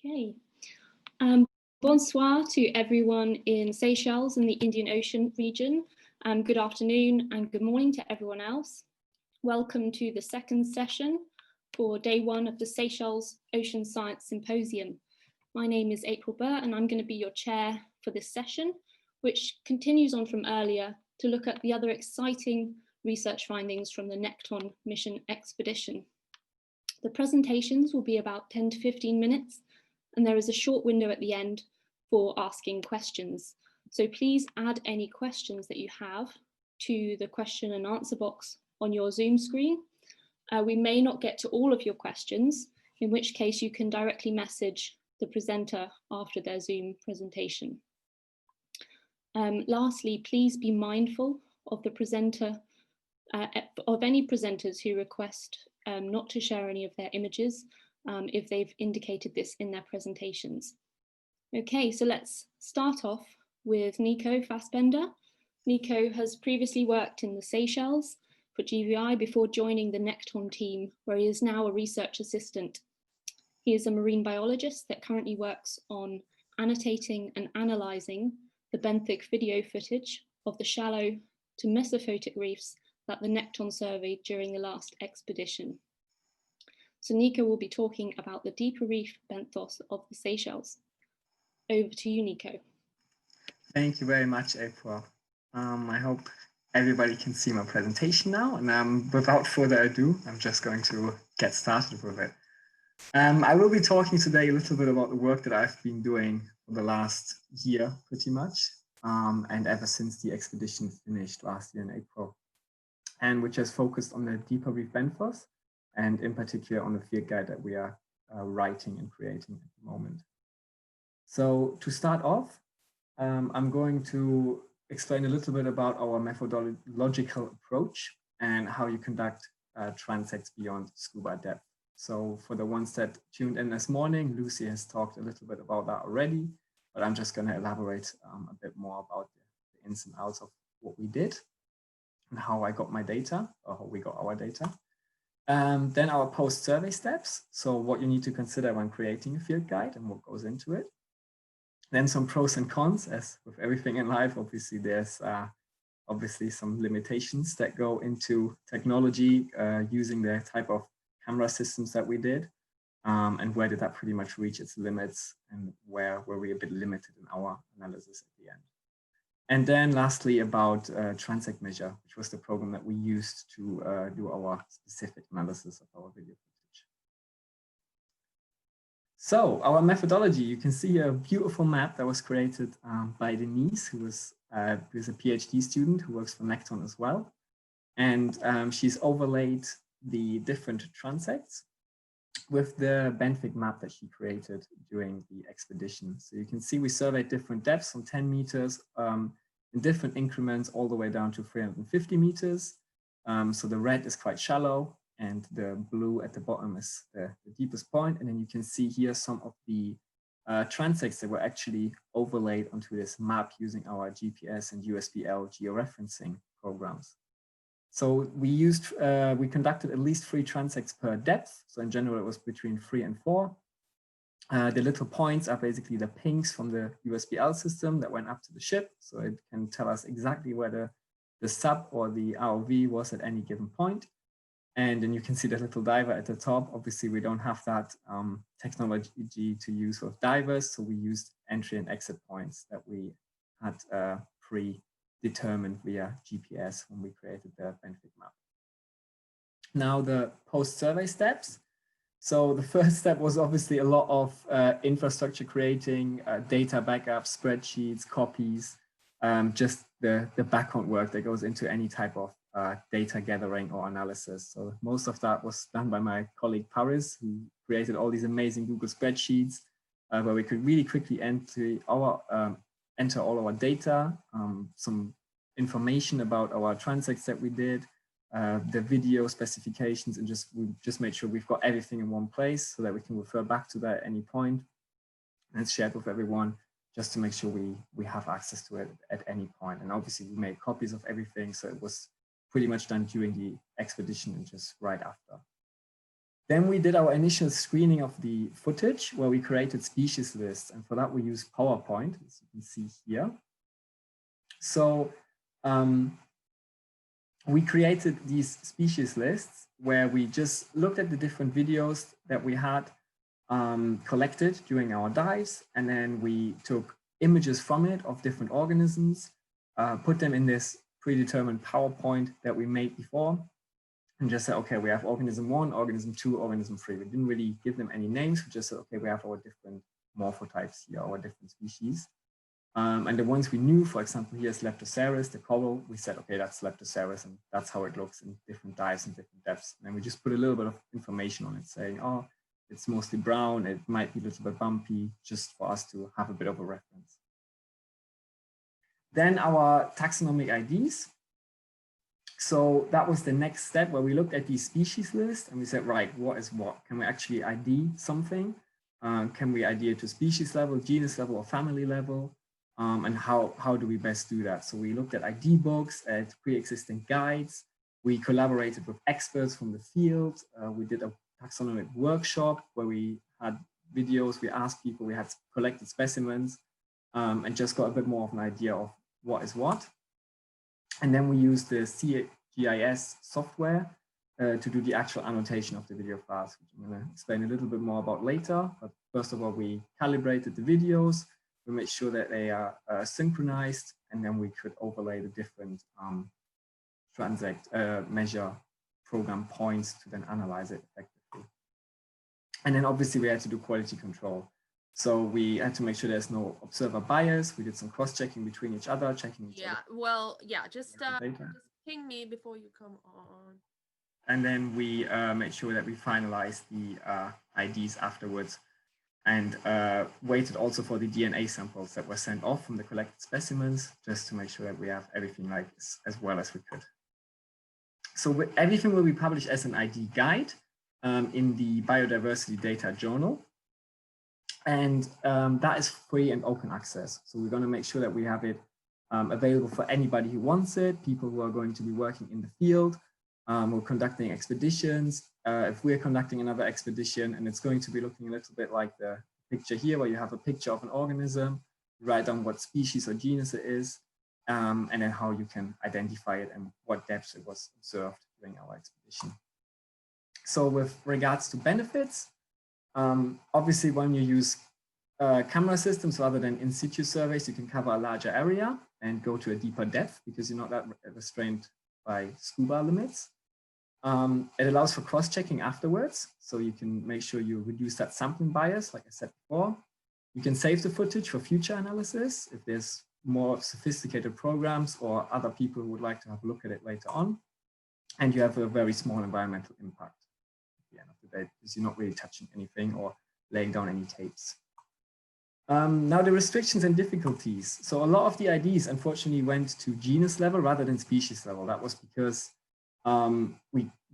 Okay. Bonsoir to everyone in Seychelles and the Indian Ocean region. Good afternoon and good morning to everyone else. Welcome to the second session for day one of the Seychelles Ocean Science Symposium. My name is April Burr and I'm going to be your chair for this session, which continues on from earlier to look at the other exciting research findings from the Nekton mission expedition. The presentations will be about 10 to 15 minutes, and there is a short window at the end for asking questions. So please add any questions that you have to the question and answer box on your Zoom screen. We may not get to all of your questions, in which case you can directly message the presenter after their Zoom presentation. Lastly, please be mindful of the presenter, of any presenters who request not to share any of their images if they've indicated this in their presentations. Okay, so let's start off with Nico Fassbender. Nico has previously worked in the Seychelles for GVI before joining the Nekton team, where he is now a research assistant. He is a marine biologist that currently works on annotating and analysing the benthic video footage of the shallow to mesophotic reefs that the Nekton surveyed during the last expedition. So Nico will be talking about the deeper reef benthos of the Seychelles. Over to you, Nico. Thank you very much, April. I hope everybody can see my presentation now, and without further ado, I'm just going to get started with it. I will be talking today a little bit about the work that I've been doing for the last year, pretty much, and ever since the expedition finished last year in April, and which has focused on the deeper reef benthos, and in particular on the field guide that we are writing and creating at the moment. So to start off, I'm going to explain a little bit about our methodological approach and how you conduct transects beyond scuba depth. So for the ones that tuned in this morning, Lucy has talked a little bit about that already, but I'm just going to elaborate a bit more about the ins and outs of what we did and how I got my data, or how we got our data. Then our post-survey steps, so what you need to consider when creating a field guide and what goes into it. Then some pros and cons, as with everything in life, obviously there's obviously some limitations that go into technology using the type of camera systems that we did, and where did that pretty much reach its limits, and where were we a bit limited in our analysis at the end. And then lastly about Transect Measure, which was the program that we used to do our specific analysis of our video footage. So our methodology, you can see a beautiful map that was created by Denise, who is a PhD student who works for Nekton as well. And she's overlaid the different transects with the benthic map that she created during the expedition. So you can see we surveyed different depths from 10 meters in different increments all the way down to 350 meters. So the red is quite shallow and the blue at the bottom is the deepest point. And then you can see here some of the transects that were actually overlaid onto this map using our GPS and USBL georeferencing programs. So we conducted at least 3 transects per depth. So in general, it was between 3 and 4. The little points are basically the pings from the USBL system that went up to the ship. So it can tell us exactly where the sub or the ROV was at any given point. And then you can see the little diver at the top. Obviously, we don't have that technology to use with divers. So we used entry and exit points that we had predetermined via GPS when we created the benthic map. Now the post-survey steps. So the first step was obviously a lot of infrastructure creating, data backups, spreadsheets, copies, just the background work that goes into any type of data gathering or analysis. So most of that was done by my colleague Paris, who created all these amazing Google spreadsheets where we could really quickly enter all our data, some information about our transects that we did, the video specifications, and we just made sure we've got everything in one place so that we can refer back to that at any point, and it's shared with everyone just to make sure we have access to it at any point. And obviously we made copies of everything, so it was pretty much done during the expedition and just right after. Then we did our initial screening of the footage where we created species lists. And for that, we used PowerPoint, as you can see here. So we created these species lists where we just looked at the different videos that we had collected during our dives. And then we took images from it of different organisms, put them in this predetermined PowerPoint that we made before, and just said, okay, we have organism 1, organism 2, organism 3. We didn't really give them any names. We just said, okay, we have our different morphotypes here, our different species. And the ones we knew, for example, here's Leptocerus, the coral, we said, okay, that's Leptocerus, and that's how it looks in different dives and different depths. And then we just put a little bit of information on it saying, oh, it's mostly brown, it might be a little bit bumpy, just for us to have a bit of a reference. Then our taxonomic IDs. So that was the next step where we looked at these species list and we said, right, what is what? Can we actually ID something? Can we ID it to species level, genus level, or family level? And how do we best do that? So we looked at ID books, at pre-existing guides. We collaborated with experts from the field. We did a taxonomic workshop where we had videos, we asked people, we had collected specimens, and just got a bit more of an idea of what is what. And then we used the CGIS software to do the actual annotation of the video files, which I'm going to explain a little bit more about later. But first of all, we calibrated the videos, we made sure that they are synchronized, and then we could overlay the different measure program points to then analyze it effectively. And then obviously we had to do quality control. So we had to make sure there's no observer bias. We did some cross-checking between each other, checking each other. Well, just ping me before you come on. And then we made sure that we finalized the IDs afterwards, and waited also for the DNA samples that were sent off from the collected specimens, just to make sure that we have everything like as well as we could. So everything will be published as an ID guide in the Biodiversity Data Journal. And that is free and open access. So we're going to make sure that we have it available for anybody who wants it, people who are going to be working in the field, we're conducting expeditions. If we're conducting another expedition, and it's going to be looking a little bit like the picture here, where you have a picture of an organism, write down what species or genus it is, and then how you can identify it and what depths it was observed during our expedition. So with regards to benefits, obviously when you use camera systems rather than in situ surveys, you can cover a larger area and go to a deeper depth because you're not that restrained by SCUBA limits. It allows for cross-checking afterwards, so you can make sure you reduce that sampling bias, like I said before. You can save the footage for future analysis if there's more sophisticated programs or other people who would like to have a look at it later on. And you have a very small environmental impact at the end of the day, because you're not really touching anything or laying down any tapes. Now the restrictions and difficulties. So a lot of the IDs unfortunately went to genus level rather than species level. That was because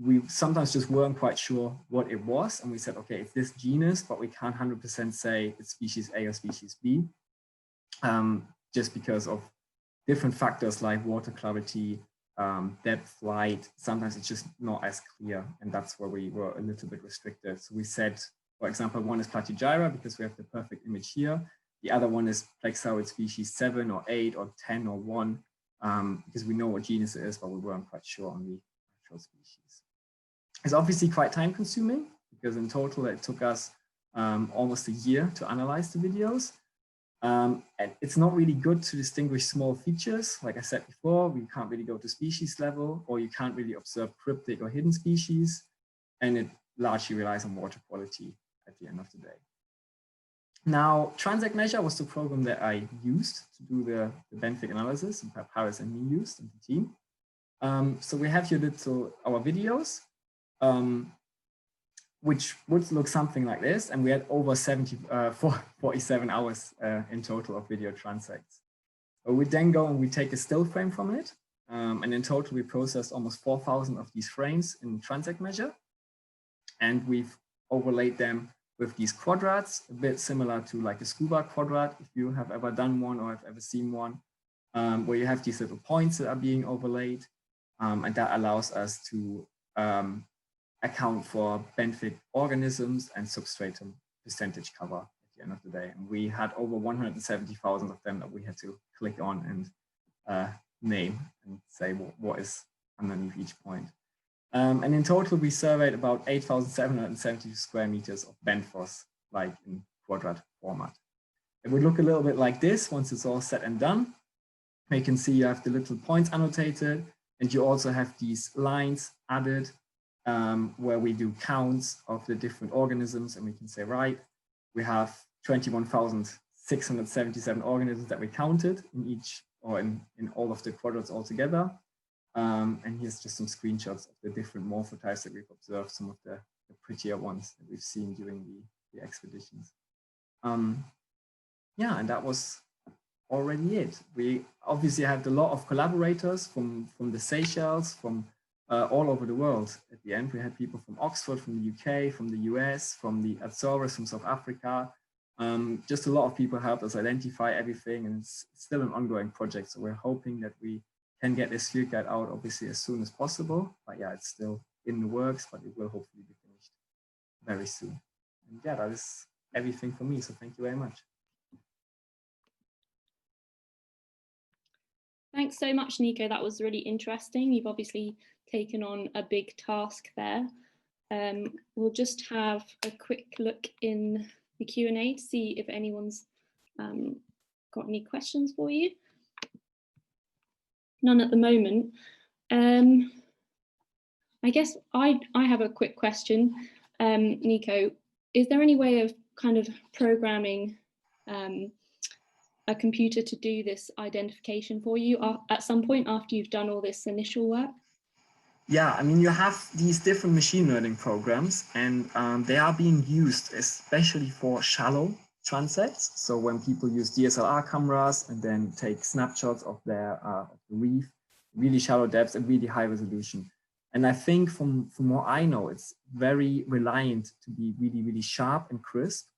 we sometimes just weren't quite sure what it was. And we said, okay, it's this genus, but we can't 100% say it's species A or species B, just because of different factors like water clarity, depth, light. Sometimes it's just not as clear. And that's where we were a little bit restricted. So we said, for example, one is Platygyra because we have the perfect image here. The other one is Plexaurid species 7 or 8 or 10 or 1, because we know what genus it is, but we weren't quite sure on the actual species. It's obviously quite time consuming because in total it took us almost a year to analyze the videos. And it's not really good to distinguish small features. Like I said before, we can't really go to species level, or you can't really observe cryptic or hidden species. And it largely relies on water quality at the end of the day. Now, Transect Measure was the program that I used to do the benthic analysis, and Paris and me used and the team. So we have here our videos, which would look something like this. And we had over 47 hours in total of video transects. We then go and we take a still frame from it. And in total, we processed almost 4,000 of these frames in Transect Measure. And we've overlaid them with these quadrats, a bit similar to like a SCUBA quadrat, if you have ever done one or have ever seen one, where you have these little points that are being overlaid. And that allows us to account for benthic organisms and substratum percentage cover at the end of the day. And we had over 170,000 of them that we had to click on and name and say what is underneath each point. And in total, we surveyed about 8,770 square meters of benthos, like in quadrat format. It would look a little bit like this once it's all said and done. You can see you have the little points annotated, and you also have these lines added where we do counts of the different organisms, and we can say, right, we have 21,677 organisms that we counted in each, or in all of the quadrats altogether. And here's just some screenshots of the different morphotypes that we've observed, some of the prettier ones that we've seen during the expeditions. Yeah, and that was already it. We obviously had a lot of collaborators from the Seychelles, from all over the world. At the end, we had people from Oxford, from the UK, from the US, from the Azores, from South Africa. Just a lot of people helped us identify everything, and it's still an ongoing project. So we're hoping that we can get this field guide out, obviously, as soon as possible. But yeah, it's still in the works, but it will hopefully be finished very soon. And yeah, that is everything for me. So thank you very much. Thanks so much, Nico. That was really interesting. You've obviously taken on a big task there. We'll just have a quick look in the Q&A to see if anyone's got any questions for you. None at the moment. I guess I have a quick question. Nico, is there any way of kind of programming a computer to do this identification for you at some point after you've done all this initial work? Yeah, I mean, you have these different machine learning programs, and they are being used especially for shallow transects. So when people use DSLR cameras and then take snapshots of their the reef, really shallow depths and really high resolution. And I think from what I know, it's very reliant to be really, really sharp and crisp.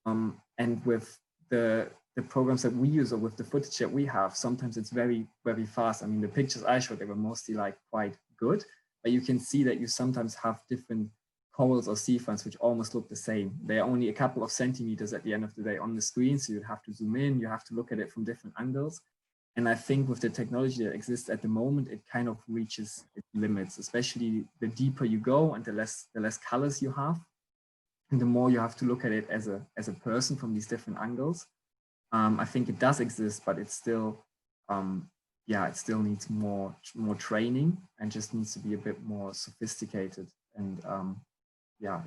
And with the programs that we use, or with the footage that we have, sometimes it's very, very fast. I mean, the pictures I showed, they were mostly like quite good, but you can see that you sometimes have different corals or sea ferns which almost look the same. They're only a couple of centimeters at the end of the day on the screen, so you'd have to zoom in, you have to look at it from different angles. And I think with the technology that exists at the moment, it kind of reaches its limits, especially the deeper you go and the less colors you have, and the more you have to look at it as a person from these different angles. I think it does exist, but it's still, yeah, it still needs more training and just needs to be a bit more sophisticated. And yeah.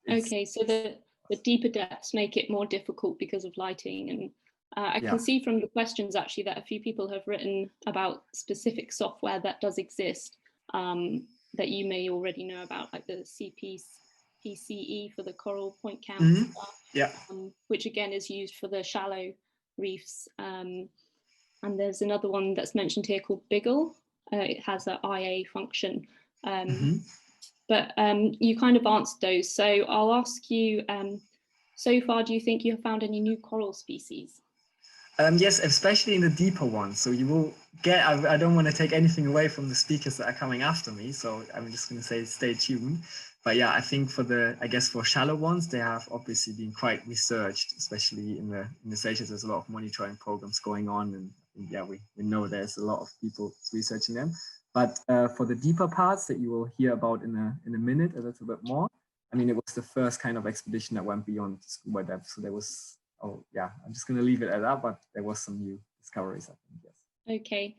Okay, so the deeper depths make it more difficult because of lighting. And I can see from the questions actually that a few people have written about specific software that does exist that you may already know about, like the PCE for the coral point count stuff, which again is used for the shallow reefs. And there's another one that's mentioned here called Biggle. It has an IA function. But you kind of answered those. So I'll ask you, so far, do you think you have found any new coral species? Yes, especially in the deeper ones. So you will get, I don't want to take anything away from the speakers that are coming after me, so I'm just going to say stay tuned. But yeah, I think I guess for shallow ones, they have obviously been quite researched, especially in the Seychelles. There's a lot of monitoring programs going on, and yeah, we know there's a lot of people researching them. But for the deeper parts that you will hear about in a minute, a little bit more, I mean, it was the first kind of expedition that went beyond scuba depth. So there was, oh yeah, I'm just going to leave it at that, but there was some new discoveries, I think, yes. Okay,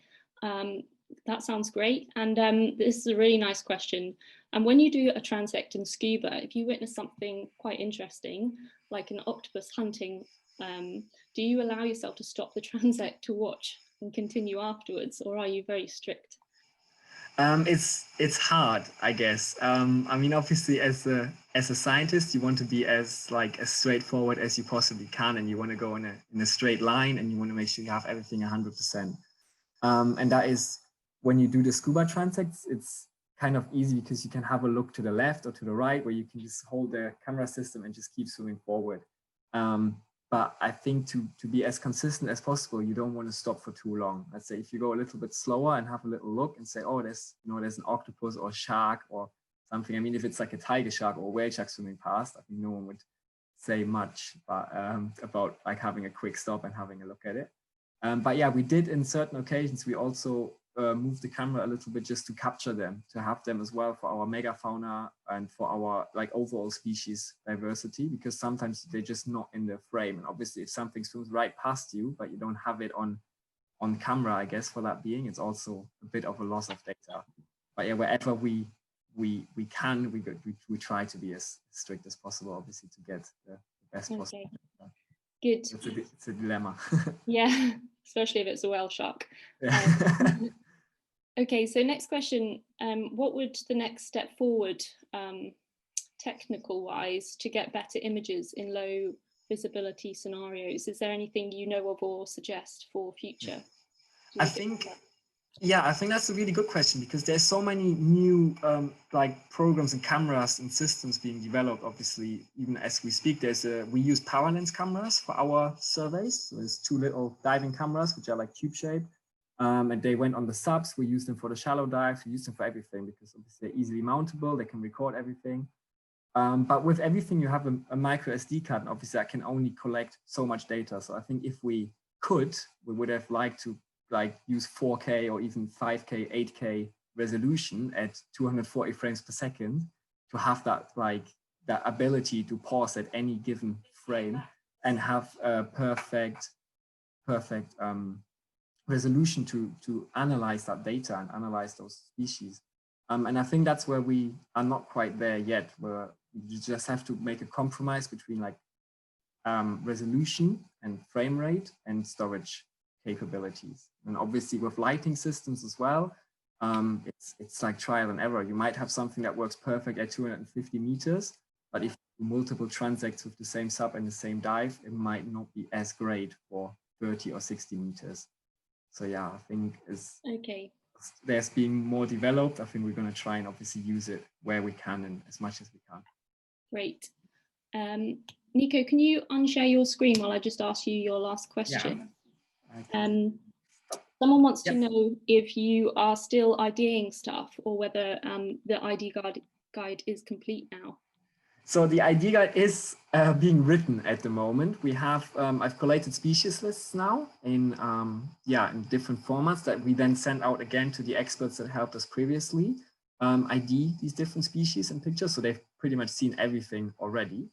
that sounds great. And this is a really nice question. And when you do a transect in scuba, if you witness something quite interesting, like an octopus hunting, do you allow yourself to stop the transect to watch and continue afterwards, or are you very strict? It's hard, I guess. I mean, obviously, as a scientist, you want to be as straightforward as you possibly can, and you want to go in a straight line, and you want to make sure you have everything 100%. And that is when you do the scuba transects, it's kind of easy because you can have a look to the left or to the right, where you can just hold the camera system and just keep zooming forward. But I think to be as consistent as possible, you don't want to stop for too long. Let's say if you go a little bit slower and have a little look and say, oh, there's an octopus or shark or something. I mean, if it's like a tiger shark or a whale shark swimming past, I think no one would say much, but about like having a quick stop and having a look at it. But yeah, we did in certain occasions, we also moved the camera a little bit just to capture them, to have them as well for our megafauna and for our like overall species diversity, because sometimes they're just not in the frame. And obviously if something swims right past you, but you don't have it on camera, I guess, for that being, it's also a bit of a loss of data. But yeah, wherever we can, we try to be as strict as possible, obviously, to get the best possible. Good. It's a dilemma. Yeah, especially if it's a whale shark. Yeah. Okay, so next question. What would the next step forward, technical wise, to get better images in low visibility scenarios? Is there anything you know of or suggest for future? I think that's a really good question, because there's so many new like programs and cameras and systems being developed. Obviously, even as we speak, we use power lens cameras for our surveys. So there's 2 little diving cameras, which are like tube shaped. And they went on the subs. We use them for the shallow dives. We use them for everything, because obviously they're easily mountable. They can record everything. But with everything, you have a micro SD card, and obviously that can only collect so much data. So I think if we could, we would have liked to like use 4K or even 5K, 8K resolution at 240 frames per second to have that that ability to pause at any given frame and have a perfect resolution to analyze that data and analyze those species. And I think that's where we are not quite there yet, where you just have to make a compromise between like resolution and frame rate and storage capabilities. And obviously with lighting systems as well, it's like trial and error. You might have something that works perfect at 250 meters, but if you do multiple transects with the same sub and the same dive, it might not be as great for 30 or 60 meters. So yeah, I think there's being more developed. I think we're going to try and obviously use it where we can and as much as we can. Great. Nico, can you unshare your screen while I just ask you your last question? Yeah. Someone wants to know if you are still IDing stuff or whether the ID guide is complete now. So the ID guide is being written at the moment. We have, I've collated species lists now in different formats that we then send out again to the experts that helped us previously ID these different species and pictures. So they've pretty much seen everything already.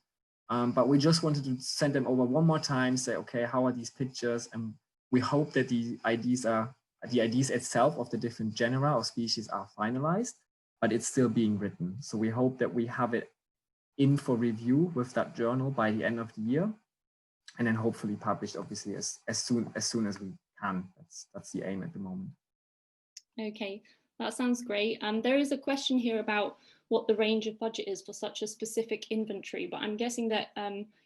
But we just wanted to send them over one more time, say, okay, how are these pictures? And we hope that the IDs itself of the different genera or species are finalized, but it's still being written. So we hope that we have it in for review with that journal by the end of the year, and then hopefully published obviously as soon as we can. That's the aim at the moment. Okay, that sounds great. There is a question here about what the range of budget is for such a specific inventory, but I'm guessing that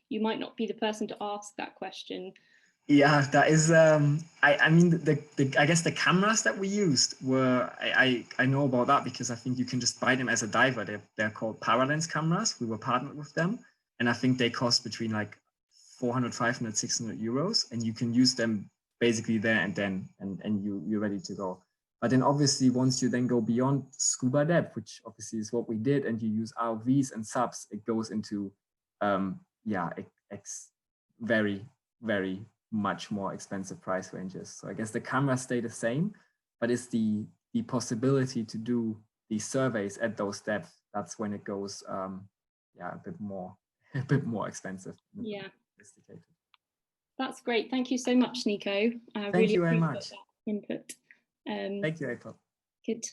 you might not be the person to ask that question. Yeah, that is, I mean, I guess the cameras that we used were, I know about that because I think you can just buy them as a diver. They're called power lens cameras. We were partnered with them. And I think they cost between like 400, 500, 600 euros. And you can use them basically there and then, and you're ready to go. But then obviously once you then go beyond scuba depth, which obviously is what we did, and you use ROVs and subs, it goes into, very, very much more expensive price ranges. So I guess the cameras stay the same, but it's the possibility to do these surveys at those depths. That's when it goes, a bit more expensive. Yeah, that's great. Thank you so much, Nico. Thank you very much. Input. Thank you, April. Good.